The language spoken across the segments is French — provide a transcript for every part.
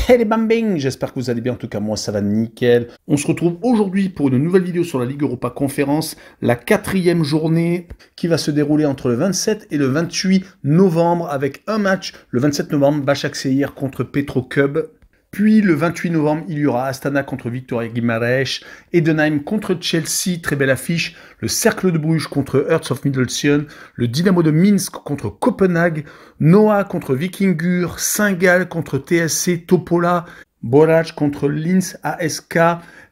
Hey les bambing, j'espère que vous allez bien, en tout cas moi ça va nickel. On se retrouve aujourd'hui pour une nouvelle vidéo sur la Ligue Europa Conférence, la 4e journée qui va se dérouler entre le 27 et le 28 novembre avec un match, le 27 novembre, Başakşehir contre Petrocub. Puis le 28 novembre, il y aura Astana contre Viktoria Guimarães, Edenheim contre Chelsea, très belle affiche, le Cercle de Bruges contre Hearts of Midlothian, le Dynamo de Minsk contre Copenhague, Noah contre Víkingur, Saint-Gall contre TSC Topola, Borac contre Linz ASK,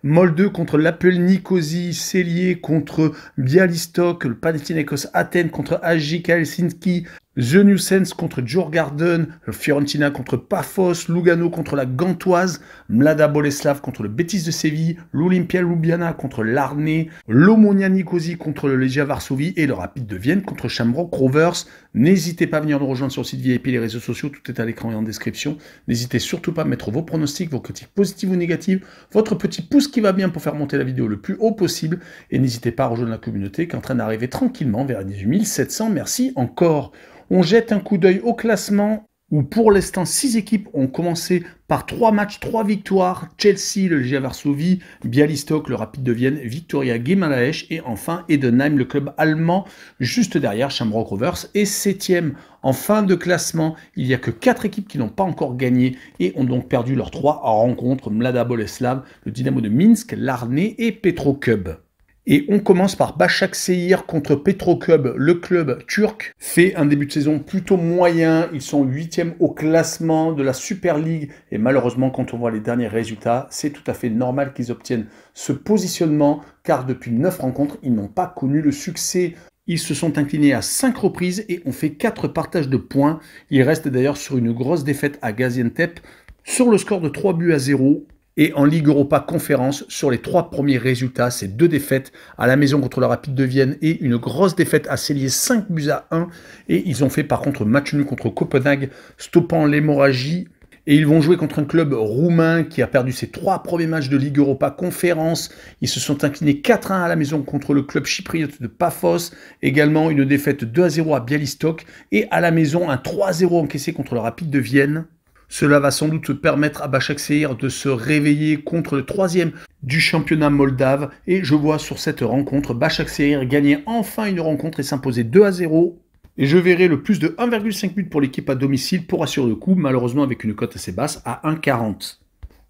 Molde contre l'Apple Nicosie, Celje contre Bialystok, le Panathinaikos Athènes contre AEK Helsinki, The New Sense contre Djurgården, le Fiorentina contre Paphos, Lugano contre la Gantoise, Mlada Boleslav contre le Betis de Séville, l'Olympia Ljubljana contre l'Arné, l'Omonia Nicosie contre le Legia Varsovie et le Rapid de Vienne contre Shamrock Rovers. N'hésitez pas à venir nous rejoindre sur le site VIP, les réseaux sociaux, tout est à l'écran et en description. N'hésitez surtout pas à mettre vos pronostics, vos critiques positives ou négatives, votre petit pouce qui va bien pour faire monter la vidéo le plus haut possible. Et n'hésitez pas à rejoindre la communauté qui est en train d'arriver tranquillement vers les 18 700. Merci encore. On jette un coup d'œil au classement où pour l'instant 6 équipes ont commencé par 3 matchs, 3 victoires. Chelsea, le Legia Varsovie, Bialystok, le Rapid de Vienne, Viktoria Guimarães et enfin Edenheim, le club allemand, juste derrière Shamrock Rovers est 7e. En fin de classement, il n'y a que 4 équipes qui n'ont pas encore gagné et ont donc perdu leurs 3 rencontres. Mlada Boleslav, le Dynamo de Minsk, l'Arné et Petrocub. Et on commence par Başakşehir contre Petrocub. Le club turc fait un début de saison plutôt moyen. Ils sont 8e au classement de la Super League. Et malheureusement, quand on voit les derniers résultats, c'est tout à fait normal qu'ils obtiennent ce positionnement. Car depuis 9 rencontres, ils n'ont pas connu le succès. Ils se sont inclinés à 5 reprises et ont fait 4 partages de points. Ils restent d'ailleurs sur une grosse défaite à Gaziantep sur le score de 3-0. Et en Ligue Europa Conférence, sur les 3 premiers résultats, c'est 2 défaites à la maison contre le Rapid de Vienne et une grosse défaite à Celje, 5-1. Et ils ont fait par contre match nul contre Copenhague, stoppant l'hémorragie. Et ils vont jouer contre un club roumain qui a perdu ses 3 premiers matchs de Ligue Europa Conférence. Ils se sont inclinés 4-1 à la maison contre le club chypriote de Paphos. Également une défaite 2-0 à Bialystok. Et à la maison, un 3-0 encaissé contre le Rapid de Vienne. Cela va sans doute permettre à Başakşehir de se réveiller contre le 3e du championnat moldave. Et je vois sur cette rencontre Başakşehir gagner enfin une rencontre et s'imposer 2-0. Et je verrai le plus de 1,5 but pour l'équipe à domicile pour assurer le coup, malheureusement avec une cote assez basse à 1,40.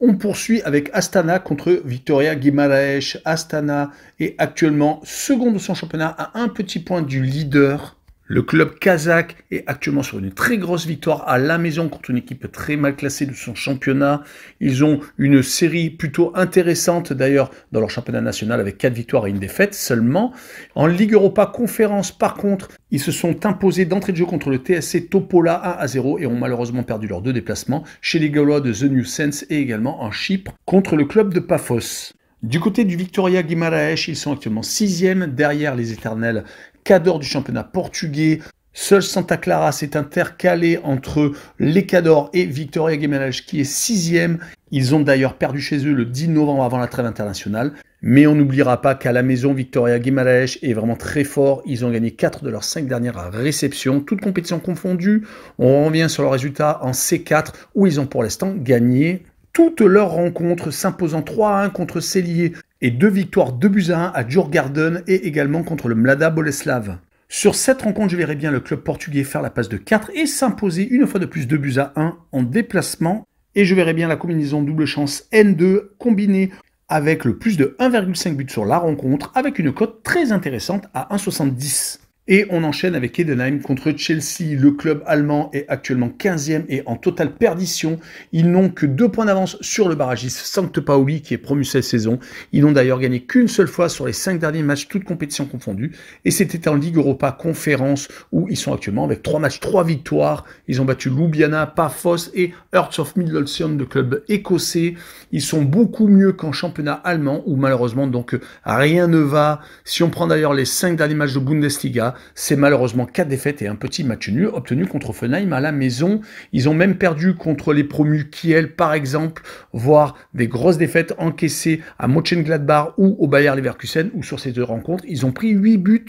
On poursuit avec Astana contre Viktoria Guimarães. Astana est actuellement second de son championnat à un petit point du leader. Le club kazakh est actuellement sur une très grosse victoire à la maison contre une équipe très mal classée de son championnat. Ils ont une série plutôt intéressante d'ailleurs dans leur championnat national avec 4 victoires et une défaite seulement. En Ligue Europa Conférence par contre, ils se sont imposés d'entrée de jeu contre le TSC Topola 1-0 et ont malheureusement perdu leurs 2 déplacements chez les Gallois de The New Sense et également en Chypre contre le club de Paphos. Du côté du Viktoria Guimarães, ils sont actuellement 6e derrière les éternels Cador du championnat portugais. Seul Santa Clara s'est intercalé entre les Cador et Viktoria Guimarães qui est 6e. Ils ont d'ailleurs perdu chez eux le 10 novembre avant la trêve internationale. Mais on n'oubliera pas qu'à la maison, Viktoria Guimarães est vraiment très fort. Ils ont gagné 4 de leurs 5 dernières réceptions, toutes compétitions confondues. On revient sur leurs résultats en C4 où ils ont pour l'instant gagné toutes leurs rencontres, s'imposant 3-1 contre Celje et 2 victoires 2-1 à Djurgården et également contre le Mlada Boleslav. Sur cette rencontre, je verrai bien le club portugais faire la passe de 4 et s'imposer une fois de plus 2-1 en déplacement. Et je verrai bien la combinaison double chance N2 combinée avec le plus de 1,5 but sur la rencontre avec une cote très intéressante à 1,70. Et on enchaîne avec Edenheim contre Chelsea. Le club allemand est actuellement 15e et en totale perdition. Ils n'ont que 2 points d'avance sur le barragiste St. Pauli qui est promu cette saison. Ils n'ont d'ailleurs gagné qu'une seule fois sur les 5 derniers matchs, toutes compétitions confondues. Et c'était en Ligue Europa Conférence où ils sont actuellement avec 3 matchs, 3 victoires. Ils ont battu Ljubljana, Paphos et Hearts of Midlothian, de club écossais. Ils sont beaucoup mieux qu'en championnat allemand où malheureusement donc rien ne va. Si on prend d'ailleurs les 5 derniers matchs de Bundesliga, c'est malheureusement 4 défaites et un petit match nul obtenu contre Offenheim à la maison. Ils ont même perdu contre les promus Kiel par exemple, voire des grosses défaites encaissées à Mönchengladbach ou au Bayer Leverkusen, où sur ces 2 rencontres, ils ont pris 8 buts.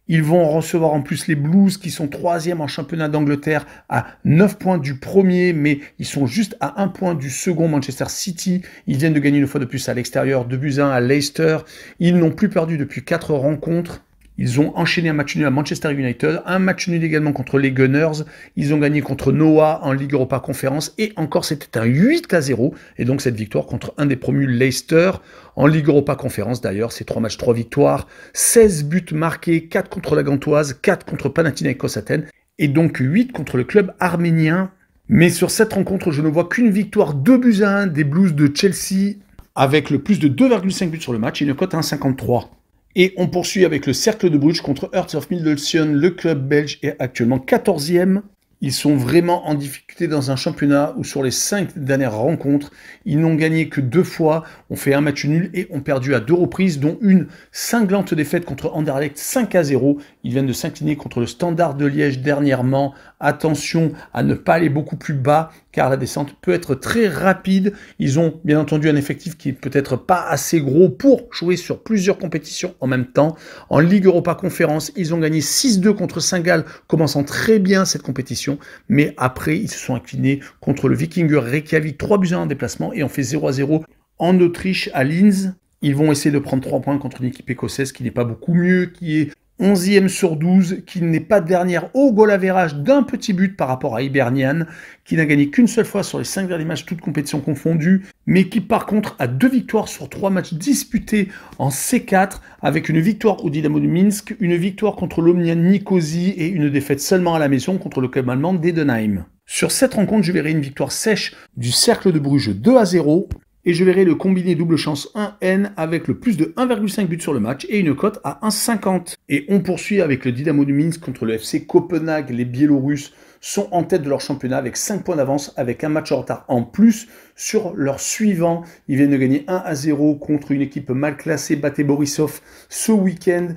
Ils vont recevoir en plus les Blues qui sont 3e en championnat d'Angleterre à 9 points du premier, mais ils sont juste à 1 point du second Manchester City. Ils viennent de gagner une fois de plus à l'extérieur, 2-1 à Leicester. Ils n'ont plus perdu depuis 4 rencontres. Ils ont enchaîné un match nul à Manchester United, un match nul également contre les Gunners. Ils ont gagné contre Noah en Ligue Europa Conférence et encore c'était un 8-0. Et donc cette victoire contre un des promus Leicester en Ligue Europa Conférence d'ailleurs. C'est 3 matchs, 3 victoires, 16 buts marqués, 4 contre la Gantoise, 4 contre Panathinaikos Athènes et donc 8 contre le club arménien. Mais sur cette rencontre, je ne vois qu'une victoire 2-1 des Blues de Chelsea avec le plus de 2,5 buts sur le match et une cote à 1,53. Et on poursuit avec le Cercle de Bruges contre Hearts of Midlothian. Le club belge est actuellement 14e. Ils sont vraiment en difficulté dans un championnat où sur les 5 dernières rencontres, ils n'ont gagné que 2 fois, ont fait un match nul et ont perdu à 2 reprises, dont une cinglante défaite contre Anderlecht 5-0. Ils viennent de s'incliner contre le Standard de Liège dernièrement. Attention à ne pas aller beaucoup plus bas, car la descente peut être très rapide. Ils ont bien entendu un effectif qui est peut-être pas assez gros pour jouer sur plusieurs compétitions en même temps. En Ligue Europa Conférence, ils ont gagné 6-2 contre Saint-Gall, commençant très bien cette compétition. Mais après, ils se sont inclinés contre le Vikingur Reykjavik, 3-1 en déplacement et ont fait 0-0 en Autriche à Linz. Ils vont essayer de prendre 3 points contre une équipe écossaise qui n'est pas beaucoup mieux, qui est 11e sur 12, qui n'est pas dernière au goal average d'un petit but par rapport à Hibernian, qui n'a gagné qu'une seule fois sur les 5 derniers matchs, toutes compétitions confondues, mais qui par contre a 2 victoires sur 3 matchs disputés en C4, avec une victoire au Dynamo de Minsk, une victoire contre l'Omnia Nicosie et une défaite seulement à la maison contre le club allemand d'Edenheim. Sur cette rencontre, je verrai une victoire sèche du Cercle de Bruges 2-0, et je verrai le combiné double chance 1N avec le plus de 1,5 but sur le match et une cote à 1,50. Et on poursuit avec le Dynamo de Minsk contre le FC Copenhague. Les Biélorusses sont en tête de leur championnat avec 5 points d'avance, avec un match en retard en plus sur leur suivant. Ils viennent de gagner 1-0 contre une équipe mal classée, Bate Borisov, ce week-end.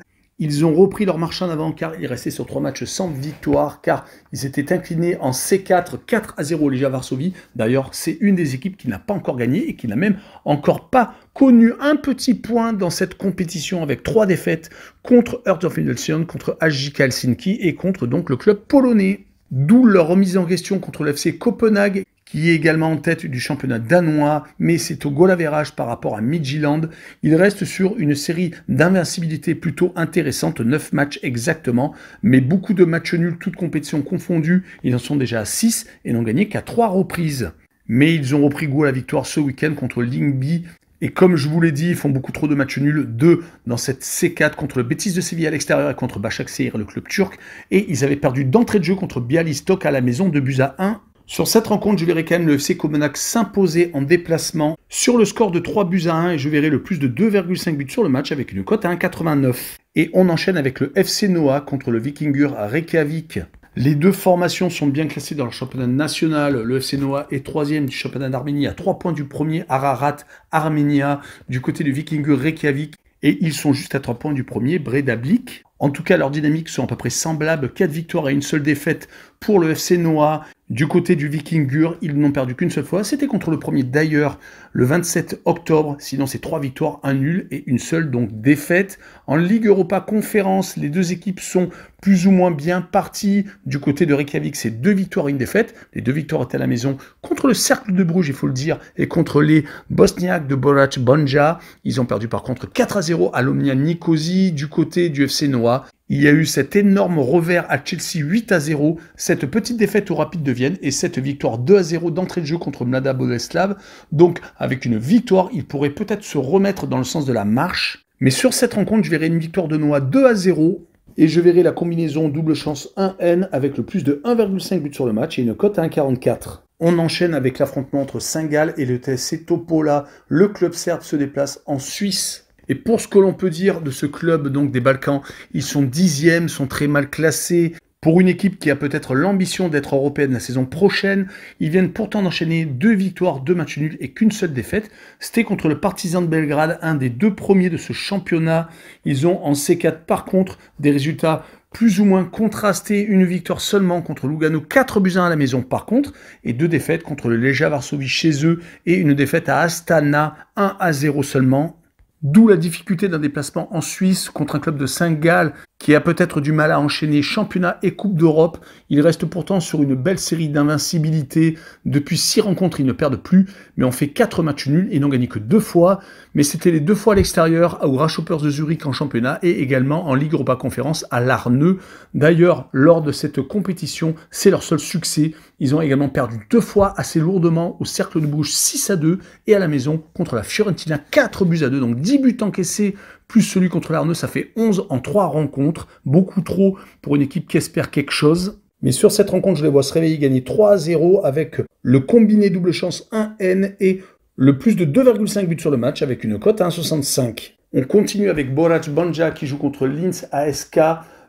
Ils ont repris leur marche en avant car ils restaient sur 3 matchs sans victoire, car ils s'étaient inclinés en C4 4-0 au Legia Varsovie. D'ailleurs, c'est une des équipes qui n'a pas encore gagné et qui n'a même encore pas connu un petit point dans cette compétition avec 3 défaites contre Hearts of Midlothian, contre HJK Helsinki et contre donc le club polonais. D'où leur remise en question contre le FC Copenhague, qui est également en tête du championnat danois, mais c'est au goal average par rapport à Midtjylland. Il reste sur une série d'invincibilité plutôt intéressante, 9 matchs exactement, mais beaucoup de matchs nuls, toutes compétitions confondues. Ils en sont déjà à 6 et n'ont gagné qu'à 3 reprises. Mais ils ont repris goût à la victoire ce week-end contre Lyngby. Et comme je vous l'ai dit, ils font beaucoup trop de matchs nuls, 2 dans cette C4 contre le Betis de Séville à l'extérieur et contre Başakşehir, le club turc. Et ils avaient perdu d'entrée de jeu contre Bialystok à la maison, 2-1. Sur cette rencontre, je verrai quand même le FC Copenhague s'imposer en déplacement sur le score de 3-1 et je verrai le plus de 2,5 buts sur le match avec une cote à 1,89. Et on enchaîne avec le FC Noah contre le Vikingur Reykjavik. Les deux formations sont bien classées dans le championnat national. Le FC Noah est 3e du championnat d'Arménie à 3 points du premier, Ararat, Arménia, du côté du Vikingur Reykjavik. Et ils sont juste à 3 points du premier, Breiðablik. En tout cas, leurs dynamiques sont à peu près semblables. 4 victoires et une seule défaite pour le FC Noah. Du côté du Vikingur, ils n'ont perdu qu'une seule fois. C'était contre le premier d'ailleurs, le 27 octobre. Sinon, c'est 3 victoires, 1 nul et une seule donc défaite. En Ligue Europa Conférence, les deux équipes sont plus ou moins bien parties. Du côté de Reykjavik, c'est 2 victoires et une défaite. Les 2 victoires étaient à la maison contre le Cercle de Bruges, il faut le dire, et contre les Bosniaques de Borac Banja. Ils ont perdu par contre 4-0 à l'Omnia Nicosie. Du côté du FC Noah, il y a eu cet énorme revers à Chelsea 8-0, cette petite défaite au Rapid de Vienne et cette victoire 2-0 d'entrée de jeu contre Mlada Boleslav. Donc avec une victoire, il pourrait peut-être se remettre dans le sens de la marche. Mais sur cette rencontre, je verrai une victoire de Noah 2-0 et je verrai la combinaison double chance 1N avec le plus de 1,5 but sur le match et une cote à 1,44. On enchaîne avec l'affrontement entre Saint-Gall et le TSC Topola. Le club serbe se déplace en Suisse. Et pour ce que l'on peut dire de ce club donc des Balkans, ils sont 10e, sont très mal classés. Pour une équipe qui a peut-être l'ambition d'être européenne la saison prochaine, ils viennent pourtant d'enchaîner 2 victoires, 2 matchs nuls et qu'une seule défaite. C'était contre le Partizan de Belgrade, un des 2 premiers de ce championnat. Ils ont en C4 par contre des résultats plus ou moins contrastés. Une victoire seulement contre Lugano, 4-1 à la maison par contre, et 2 défaites contre le Legia Varsovie chez eux et une défaite à Astana, 1-0 seulement. D'où la difficulté d'un déplacement en Suisse contre un club de Saint-Gall qui a peut-être du mal à enchaîner championnat et Coupe d'Europe. Il reste pourtant sur une belle série d'invincibilité. Depuis 6 rencontres, ils ne perdent plus, mais ont fait 4 matchs nuls et n'ont gagné que 2 fois. Mais c'était les 2 fois à l'extérieur, aux Grasshoppers de Zurich en championnat et également en Ligue Europa Conférence à Larneux. D'ailleurs, lors de cette compétition, c'est leur seul succès. Ils ont également perdu 2 fois assez lourdement au Cercle de Bruges 6-2 et à la maison contre la Fiorentina 4-2. Donc 10 buts encaissés plus celui contre l'Arneux, ça fait 11 en 3 rencontres. Beaucoup trop pour une équipe qui espère quelque chose. Mais sur cette rencontre, je les vois se réveiller, gagner 3-0 avec le combiné double chance 1N et le plus de 2,5 buts sur le match avec une cote à 1,65. On continue avec Borac Banja qui joue contre Linz ASK.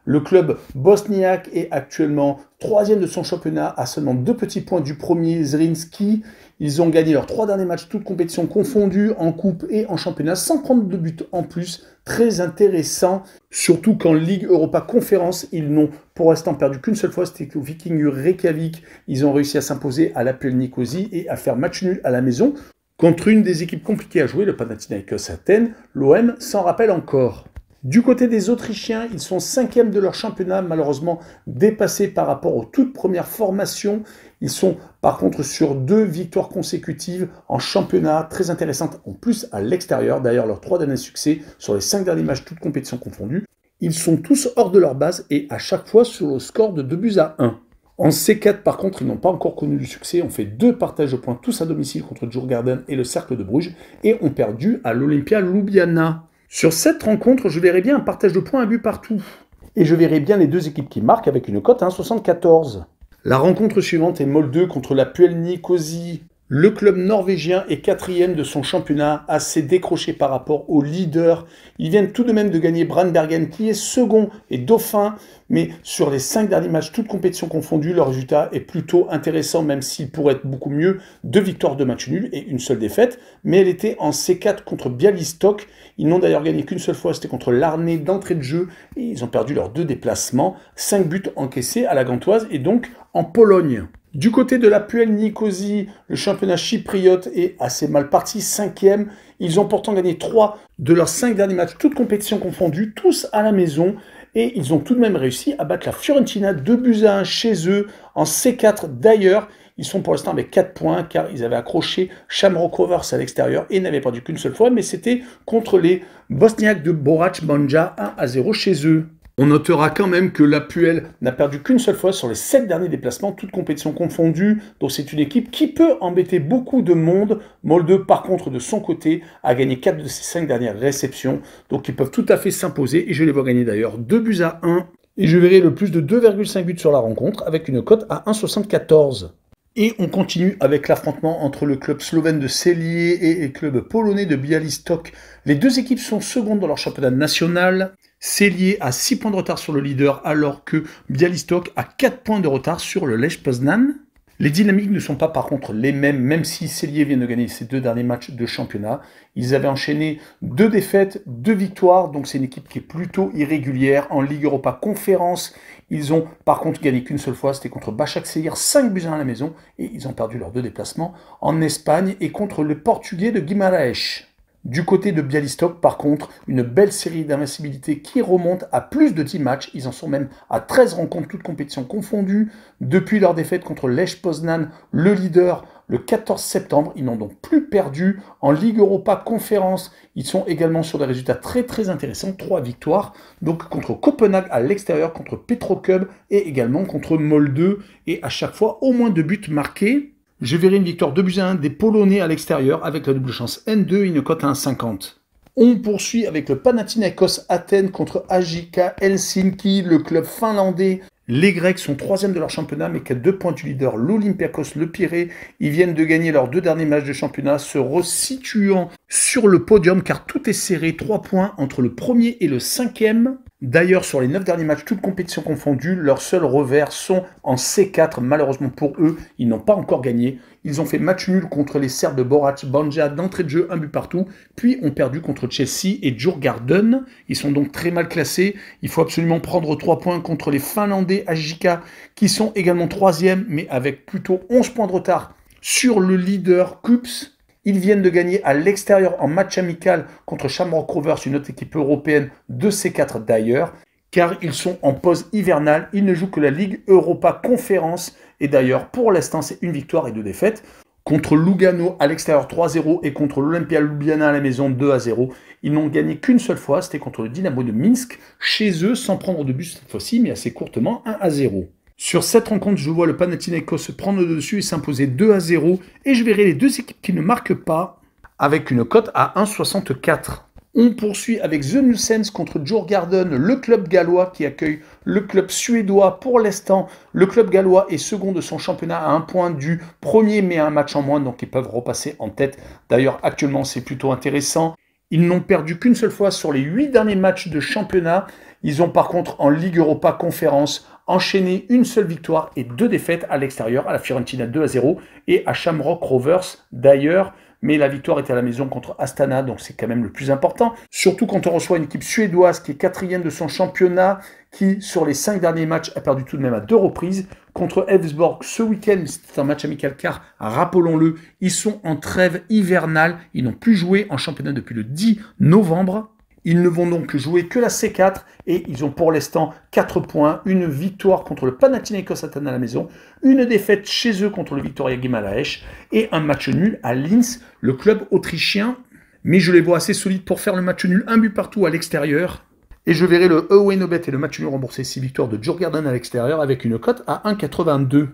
Le club bosniaque est actuellement 3e de son championnat à seulement 2 petits points du premier Zrinski. Ils ont gagné leurs 3 derniers matchs, toutes compétitions confondues, en coupe et en championnat, sans prendre de buts en plus. Très intéressant, surtout qu'en Ligue Europa Conférence, ils n'ont pour l'instant perdu qu'une seule fois, c'était au Viking Reykjavik. Ils ont réussi à s'imposer à l'APL Nicosie et à faire match nul à la maison contre une des équipes compliquées à jouer, le Panathinaikos Athènes. L'OM s'en rappelle encore. Du côté des Autrichiens, ils sont 5e de leur championnat, malheureusement dépassés par rapport aux toutes premières formations. Ils sont par contre sur 2 victoires consécutives en championnat, très intéressantes en plus à l'extérieur. D'ailleurs, leurs 3 derniers succès sur les 5 derniers matchs, toutes compétitions confondues. Ils sont tous hors de leur base et à chaque fois sur le score de 2-1. En C4, par contre, ils n'ont pas encore connu du succès. On fait 2 partages de points tous à domicile contre Djurgården et le Cercle de Bruges et ont perdu à l'Olympia Ljubljana. Sur cette rencontre, je verrai bien un partage de points à but partout. Et je verrai bien les 2 équipes qui marquent avec une cote à 1,74. La rencontre suivante est Molde contre la Puel Nicosie. Le club norvégien est 4e de son championnat, assez décroché par rapport au leader. Ils viennent tout de même de gagner Brandbergen qui est second et dauphin. Mais sur les 5 derniers matchs, toutes compétitions confondues, le résultat est plutôt intéressant, même s'il pourrait être beaucoup mieux. 2 victoires, 2 matchs nuls et une seule défaite. Mais elle était en C4 contre Bialystok. Ils n'ont d'ailleurs gagné qu'une seule fois, c'était contre l'Arnais d'entrée de jeu. Et ils ont perdu leurs 2 déplacements. 5 buts encaissés à la Gantoise et donc en Pologne. Du côté de la Puel Nicosie, le championnat chypriote est assez mal parti, 5e. Ils ont pourtant gagné 3 de leurs 5 derniers matchs, toutes compétitions confondues, tous à la maison. Et ils ont tout de même réussi à battre la Fiorentina 2-1 chez eux en C4 d'ailleurs. Ils sont pour l'instant avec 4 points car ils avaient accroché Shamrock Rovers à l'extérieur et n'avaient perdu qu'une seule fois. Mais c'était contre les Bosniaques de Borac Banja 1-0 chez eux. On notera quand même que la Puel n'a perdu qu'une seule fois sur les 7 derniers déplacements, toutes compétitions confondues. Donc c'est une équipe qui peut embêter beaucoup de monde. Molde, par contre, de son côté, a gagné 4 de ses 5 dernières réceptions. Donc ils peuvent tout à fait s'imposer. Et je les vois gagner d'ailleurs 2-1. Et je verrai le plus de 2,5 buts sur la rencontre avec une cote à 1,74. Et on continue avec l'affrontement entre le club slovène de Celje et le club polonais de Bialystok. Les 2 équipes sont secondes dans leur championnat national. Celje a 6 points de retard sur le leader, alors que Bialystok a 4 points de retard sur le Lech Poznan. Les dynamiques ne sont pas par contre les mêmes, même si Celje vient de gagner ses 2 derniers matchs de championnat. Ils avaient enchaîné 2 défaites, 2 victoires, donc c'est une équipe qui est plutôt irrégulière. En Ligue Europa Conférence, ils ont par contre gagné qu'une seule fois, c'était contre Başakşehir, 5-1 à la maison, et ils ont perdu leurs 2 déplacements en Espagne et contre le Portugais de Guimarães. Du côté de Bialystok, par contre, une belle série d'invincibilité qui remonte à plus de 10 matchs. Ils en sont même à 13 rencontres, toutes compétitions confondues. Depuis leur défaite contre Lech Poznan, le leader, le 14 septembre, ils n'ont donc plus perdu. En Ligue Europa Conférence, ils sont également sur des résultats très intéressants. 3 victoires, donc contre Copenhague à l'extérieur, contre Petrocub et également contre Molde. Et à chaque fois, au moins 2 buts marqués. Je verrai une victoire 2-1 des Polonais à l'extérieur avec la double chance N2 et une cote à 1,50. On poursuit avec le Panathinaikos Athènes contre AJK Helsinki, le club finlandais. Les Grecs sont 3e de leur championnat, mais qu'à 2 points du leader, l'Olympiakos Le Pirée. Ils viennent de gagner leurs 2 derniers matchs de championnat, se resituant sur le podium, car tout est serré, 3 points entre le premier et le 5e. D'ailleurs, sur les 9 derniers matchs, toutes compétitions confondues, leurs seuls revers sont en C4. Malheureusement pour eux, ils n'ont pas encore gagné. Ils ont fait match nul contre les Serbes de Borac Banja d'entrée de jeu, 1 but partout, puis ont perdu contre Chelsea et Djurgården. Ils sont donc très mal classés. Il faut absolument prendre 3 points contre les Finlandais AJK, qui sont également 3e, mais avec plutôt 11 points de retard sur le leader Kups. Ils viennent de gagner à l'extérieur en match amical contre Shamrock Rovers, une autre équipe européenne de C4 d'ailleurs, car ils sont en pause hivernale. Ils ne jouent que la Ligue Europa Conférence. Et d'ailleurs, pour l'instant, c'est une victoire et 2 défaites. Contre Lugano à l'extérieur 3-0 et contre l'Olympia Ljubljana à la maison 2-0. Ils n'ont gagné qu'une seule fois, c'était contre le Dynamo de Minsk, chez eux, sans prendre de but cette fois-ci, mais assez courtement, 1-0. Sur cette rencontre, je vois le Panathinaikos prendre le dessus et s'imposer 2-0, et je verrai les deux équipes qui ne marquent pas, avec une cote à 1,64. On poursuit avec The Nuisance contre Djurgården, le club gallois qui accueille le club suédois. Pour l'instant, le club gallois est second de son championnat à 1 point du premier, mais à un match en moins, donc ils peuvent repasser en tête. D'ailleurs, actuellement, c'est plutôt intéressant. Ils n'ont perdu qu'une seule fois sur les 8 derniers matchs de championnat. Ils ont par contre, en Ligue Europa Conférence, enchaîné une seule victoire et 2 défaites à l'extérieur, à la Fiorentina 2-0 et à Shamrock Rovers d'ailleurs. Mais la victoire était à la maison contre Astana, donc c'est quand même le plus important. Surtout quand on reçoit une équipe suédoise qui est 4e de son championnat, qui sur les 5 derniers matchs a perdu tout de même à 2 reprises. Contre Elfsborg ce week-end, c'était un match amical car, rappelons-le, ils sont en trêve hivernale. Ils n'ont plus joué en championnat depuis le 10 novembre. Ils ne vont donc jouer que la C4 et ils ont pour l'instant 4 points, une victoire contre le Panathinaikos Athènes à la maison, une défaite chez eux contre le Viktoria Guimaraes et un match nul à Linz, le club autrichien. Mais je les vois assez solides pour faire le match nul, un but partout à l'extérieur. Et je verrai le away no bet et le match nul remboursé 6 victoires de Djurgården à l'extérieur avec une cote à 1,82.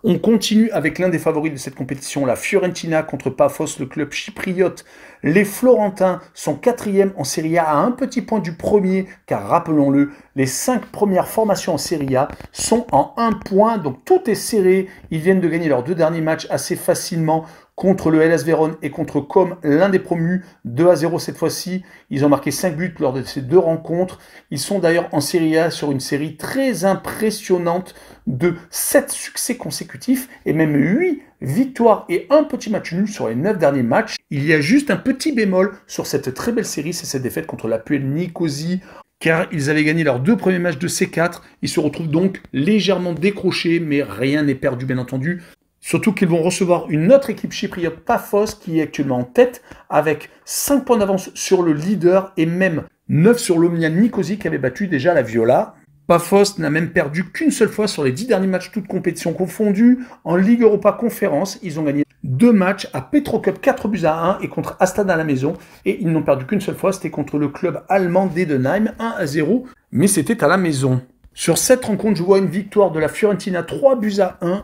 On continue avec l'un des favoris de cette compétition, la Fiorentina contre Paphos, le club chypriote. Les Florentins sont 4e en Serie A à un petit point du premier, car rappelons-le, les 5 premières formations en Serie A sont en 1 point, donc tout est serré. Ils viennent de gagner leurs 2 derniers matchs assez facilement contre le Hellas Vérone et contre Com, l'un des promus, 2-0 cette fois-ci. Ils ont marqué 5 buts lors de ces 2 rencontres. Ils sont d'ailleurs en Serie A sur une série très impressionnante de 7 succès consécutifs et même 8 victoires et un petit match nul sur les 9 derniers matchs. Il y a juste un petit bémol sur cette très belle série, c'est cette défaite contre l'APL Nicosie, car ils avaient gagné leurs 2 premiers matchs de C4. Ils se retrouvent donc légèrement décrochés, mais rien n'est perdu bien entendu. Surtout qu'ils vont recevoir une autre équipe chypriote, Paphos, qui est actuellement en tête, avec 5 points d'avance sur le leader et même 9 sur l'Omnia Nicosie qui avait battu déjà la Viola. Paphos n'a même perdu qu'une seule fois sur les 10 derniers matchs, toutes compétitions confondues. En Ligue Europa Conférence, ils ont gagné 2 matchs à Petrocup, 4-1 et contre Astana à la maison. Et ils n'ont perdu qu'une seule fois, c'était contre le club allemand d'Edenheim, 1-0, mais c'était à la maison. Sur cette rencontre, je vois une victoire de la Fiorentina, 3-1.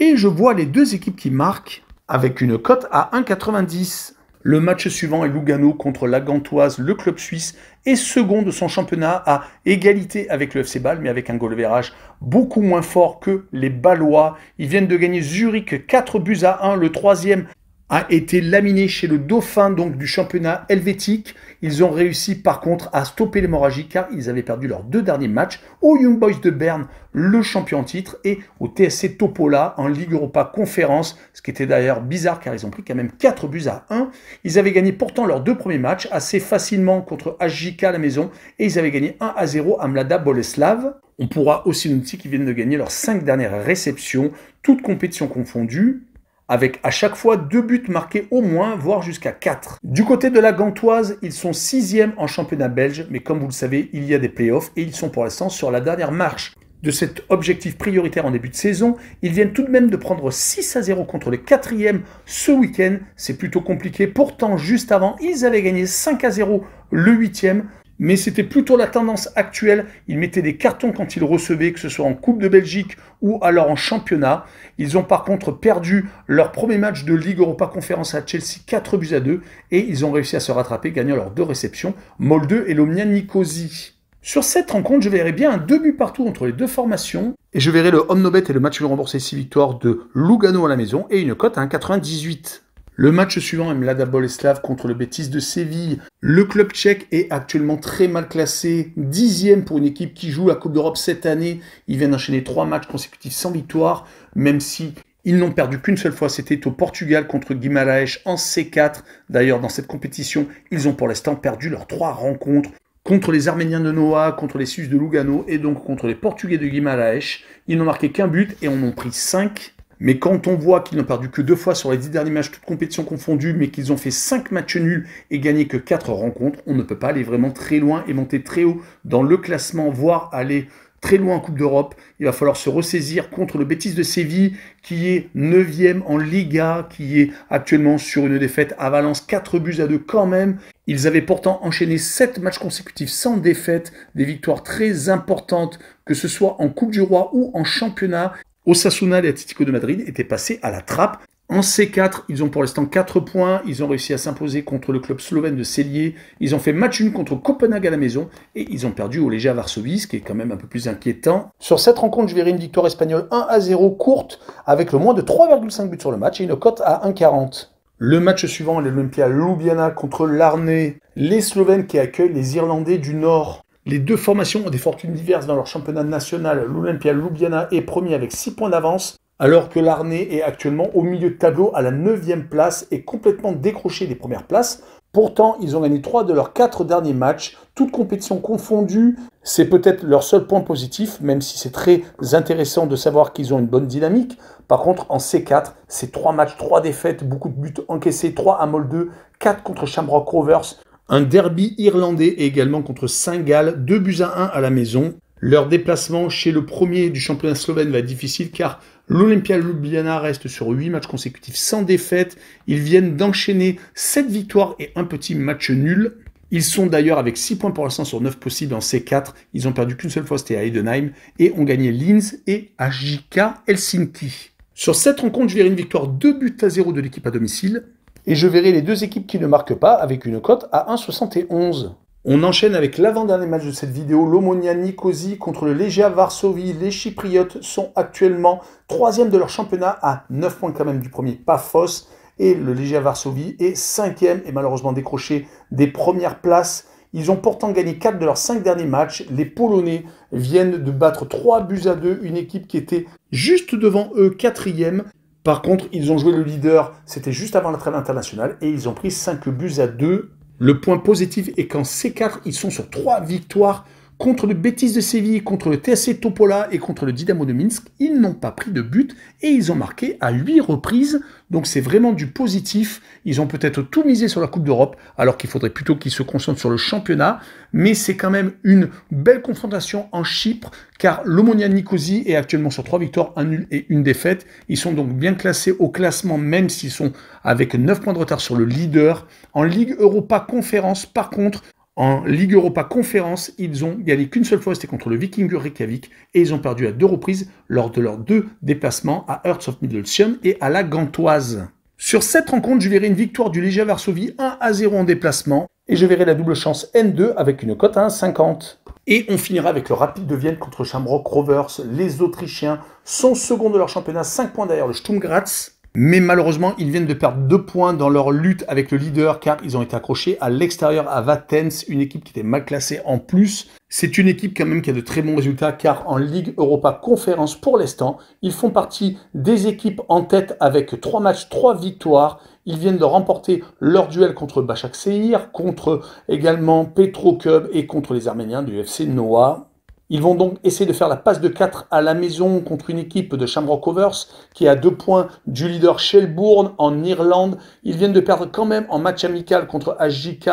Et je vois les deux équipes qui marquent avec une cote à 1,90. Le match suivant est Lugano contre la Gantoise, le club suisse, est second de son championnat à égalité avec le FC Bâle, mais avec un goal-average beaucoup moins fort que les Bâlois. Ils viennent de gagner Zurich 4-1. Le troisième a été laminé chez le dauphin donc du championnat helvétique. Ils ont réussi par contre à stopper l'hémorragie car ils avaient perdu leurs 2 derniers matchs aux Young Boys de Berne, le champion en titre, et au TSC Topola en Ligue Europa Conférence, ce qui était d'ailleurs bizarre car ils ont pris quand même 4-1. Ils avaient gagné pourtant leurs 2 premiers matchs assez facilement contre HJK à la maison et ils avaient gagné 1-0 à Mlada Boleslav. On pourra aussi noter qu'ils viennent de gagner leurs 5 dernières réceptions, toutes compétitions confondues, avec à chaque fois 2 buts marqués au moins, voire jusqu'à 4. Du côté de la Gantoise, ils sont 6e en championnat belge, mais comme vous le savez, il y a des playoffs et ils sont pour l'instant sur la dernière marche de cet objectif prioritaire en début de saison. Ils viennent tout de même de prendre 6-0 contre les 4e ce week-end. C'est plutôt compliqué. Pourtant, juste avant, ils avaient gagné 5-0 le 8e. Mais c'était plutôt la tendance actuelle. Ils mettaient des cartons quand ils recevaient, que ce soit en Coupe de Belgique ou alors en championnat. Ils ont par contre perdu leur premier match de Ligue Europa Conférence à Chelsea 4-2 et ils ont réussi à se rattraper, gagnant leurs 2 réceptions, Molde et l'Omnia Nicosie. Sur cette rencontre, je verrai bien un 2 buts partout entre les deux formations et je verrai le home no bet et le match nul remboursé 6 victoires de Lugano à la maison et une cote à 1,98. Le match suivant est Mlada Boleslav contre le Betis de Séville. Le club tchèque est actuellement très mal classé, 10e pour une équipe qui joue la Coupe d'Europe cette année. Ils viennent d'enchaîner 3 matchs consécutifs sans victoire, même si ils n'ont perdu qu'une seule fois, c'était au Portugal contre Guimaraes en C4. D'ailleurs, dans cette compétition, ils ont pour l'instant perdu leurs 3 rencontres contre les Arméniens de Noah, contre les Suisses de Lugano et donc contre les Portugais de Guimaraes. Ils n'ont marqué qu'un but et en ont pris 5. Mais quand on voit qu'ils n'ont perdu que 2 fois sur les 10 derniers matchs, toutes compétitions confondues, mais qu'ils ont fait 5 matchs nuls et gagné que 4 rencontres, on ne peut pas aller vraiment très loin et monter très haut dans le classement, voire aller très loin en Coupe d'Europe. Il va falloir se ressaisir contre le Betis de Séville, qui est 9e en Liga, qui est actuellement sur une défaite à Valence, 4-2 quand même. Ils avaient pourtant enchaîné 7 matchs consécutifs sans défaite, des victoires très importantes, que ce soit en Coupe du Roi ou en championnat. Osasuna et Atlético de Madrid étaient passés à la trappe. En C4, ils ont pour l'instant 4 points. Ils ont réussi à s'imposer contre le club slovène de Celje. Ils ont fait match nul contre Copenhague à la maison. Et ils ont perdu au Legia Varsovie, ce qui est quand même un peu plus inquiétant. Sur cette rencontre, je verrai une victoire espagnole 1-0 courte, avec le moins de 3,5 buts sur le match et une cote à 1,40. Le match suivant, l'Olympia Ljubljana contre l'Arne. Les Slovènes qui accueillent les Irlandais du Nord. Les deux formations ont des fortunes diverses dans leur championnat national. L'Olympia Ljubljana est premier avec 6 points d'avance, alors que l'Arne est actuellement au milieu de tableau à la 9e place et complètement décroché des premières places. Pourtant, ils ont gagné 3 de leurs 4 derniers matchs, toutes compétitions confondues. C'est peut-être leur seul point positif, même si c'est très intéressant de savoir qu'ils ont une bonne dynamique. Par contre, en C4, c'est 3 matchs, 3 défaites, beaucoup de buts encaissés, 3 à Molde, 4 contre Shamrock Rovers. Un derby irlandais et également contre Saint-Gall, 2-1 à la maison. Leur déplacement chez le premier du championnat slovène va être difficile car l'Olympia Ljubljana reste sur 8 matchs consécutifs sans défaite. Ils viennent d'enchaîner 7 victoires et un petit match nul. Ils sont d'ailleurs avec 6 points pour l'instant sur 9 possibles en C4. Ils ont perdu qu'une seule fois, c'était à Heidenheim. Et ont gagné Linz et AJK Helsinki. Sur cette rencontre, je verrai une victoire 2-0 de l'équipe à domicile. Et je verrai les deux équipes qui ne marquent pas avec une cote à 1,71. On enchaîne avec l'avant-dernier match de cette vidéo, l'Omonia Nicosie contre le Legia Varsovie. Les Chypriotes sont actuellement 3e de leur championnat à 9 points quand même du premier Paphos. Et le Legia Varsovie est 5e et malheureusement décroché des premières places. Ils ont pourtant gagné 4 de leurs 5 derniers matchs. Les Polonais viennent de battre 3-2, une équipe qui était juste devant eux, 4e. Par contre, ils ont joué le leader, c'était juste avant la trêve internationale, et ils ont pris 5-2. Le point positif est qu'en C4, ils sont sur 3 victoires contre le Betis de Séville, contre le TSC Topola et contre le Dynamo de Minsk. Ils n'ont pas pris de but et ils ont marqué à 8 reprises. Donc c'est vraiment du positif. Ils ont peut-être tout misé sur la Coupe d'Europe, alors qu'il faudrait plutôt qu'ils se concentrent sur le championnat. Mais c'est quand même une belle confrontation en Chypre, car l'Omonia Nicosie est actuellement sur 3 victoires, 1 nul et 1 défaite. Ils sont donc bien classés au classement, même s'ils sont avec 9 points de retard sur le leader. En Ligue Europa Conférence, par contre, en Ligue Europa Conférence, ils ont gagné qu'une seule fois, c'était contre le Viking Reykjavik, et ils ont perdu à 2 reprises lors de leurs 2 déplacements à Hearts of Midlothian et à la Gantoise. Sur cette rencontre, je verrai une victoire du Legia Varsovie 1-0 en déplacement, et je verrai la double chance N2 avec une cote à 1,50. Et on finira avec le Rapid de Vienne contre Shamrock Rovers. Les Autrichiens sont seconds de leur championnat, 5 points derrière le Sturm Graz. Mais malheureusement, ils viennent de perdre 2 points dans leur lutte avec le leader car ils ont été accrochés à l'extérieur à Vatens, une équipe qui était mal classée en plus. C'est une équipe quand même qui a de très bons résultats car en Ligue Europa Conférence pour l'instant, ils font partie des équipes en tête avec 3 matchs, 3 victoires. Ils viennent de remporter leur duel contre Başakşehir, contre également Petrocub et contre les Arméniens du FC Noah. Ils vont donc essayer de faire la passe de 4 à la maison contre une équipe de Shamrock Rovers qui est à 2 points du leader Shelbourne en Irlande. Ils viennent de perdre quand même en match amical contre AJK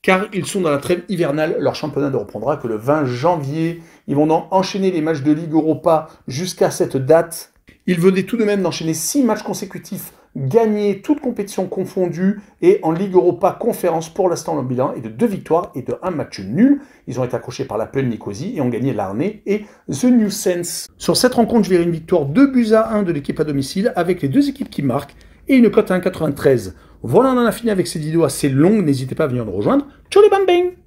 car ils sont dans la trêve hivernale. Leur championnat ne reprendra que le 20 janvier. Ils vont donc enchaîner les matchs de Ligue Europa jusqu'à cette date. Ils venaient tout de même d'enchaîner 6 matchs consécutifs, gagnés, toutes compétitions confondues, et en Ligue Europa Conférence, pour l'instant, le bilan est de 2 victoires et de 1 match nul. Ils ont été accrochés par l'Apple Nicosie et ont gagné l'Arne et The New Sense. Sur cette rencontre, je verrai une victoire 2-1 de l'équipe à domicile, avec les deux équipes qui marquent, et une cote à 1,93. Voilà, on en a fini avec cette vidéo assez longue. N'hésitez pas à venir nous rejoindre. Ciao les bang bang!